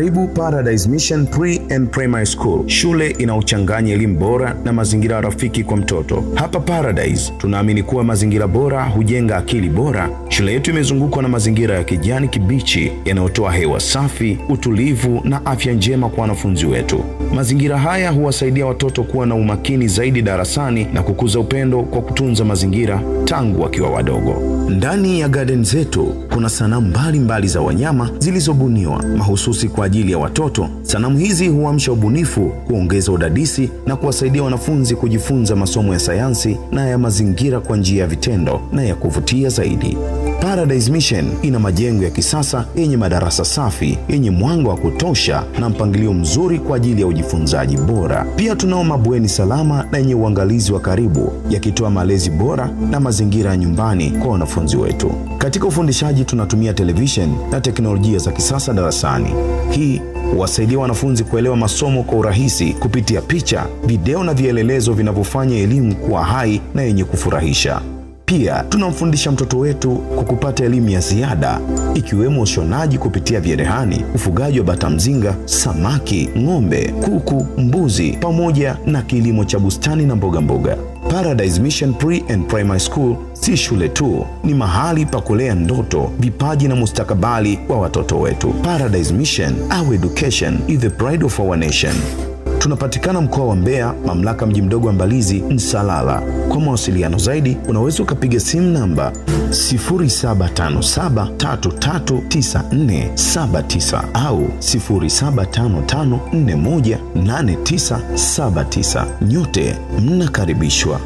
Karibu Paradise Mission Pre and Primary School, shule inayochanganya elimu bora na mazingira rafiki kwa mtoto. Hapa Paradise tunaamini kuwa mazingira bora hujenga akili bora. Shule yetu imezungukwa na mazingira ya kijani kibichi yanayotoa hewa safi, utulivu na afya njema kwa wanafunzi wetu. Mazingira haya huwasaidia watoto kuwa na umakini zaidi darasani na kukuza upendo kwa kutunza mazingira tangu wakiwa wadogo. Ndani ya garden zetu kuna sanamu mbalimbali za wanyama zilizobuniwa mahususi kwa ajili ya watoto. Sanamu hizi huamsha ubunifu, kuongeza udadisi na kuwasaidia wanafunzi kujifunza masomo ya sayansi na ya mazingira kwa njia ya vitendo na ya kuvutia zaidi. Paradise Mission ina majengo ya kisasa yenye madarasa safi, yenye mwanga wa kutosha na mpangilio mzuri kwa ajili ya ujifunzaji bora. Pia tunao mabweni salama na yenye uangalizi wa karibu, yakitoa malezi bora na mazingira ya nyumbani kwa wanafunzi wetu. Katika ufundishaji tunatumia television na teknolojia za kisasa darasani. Hii huwasaidia wanafunzi kuelewa masomo kwa urahisi kupitia picha, video na vielelezo vinavyofanya elimu kuwa hai na yenye kufurahisha. Pia tunamfundisha mtoto wetu kupata elimu ya ziada ikiwemo ushonaji kupitia vyerehani, ufugaji wa bata mzinga, samaki, ng'ombe, kuku, mbuzi pamoja na kilimo cha bustani na mboga mboga. Paradise Mission Pre and Primary School si shule tu, ni mahali pa kulea ndoto, vipaji na mustakabali wa watoto wetu. Paradise Mission, our education is the pride of our nation. Tunapatikana mkoa wa Mbeya, mamlaka mji mdogo wa Mbalizi, Nsalala. Kwa mawasiliano zaidi unaweza ukapiga simu namba 0757339479 au 0755418979. Nyote mnakaribishwa.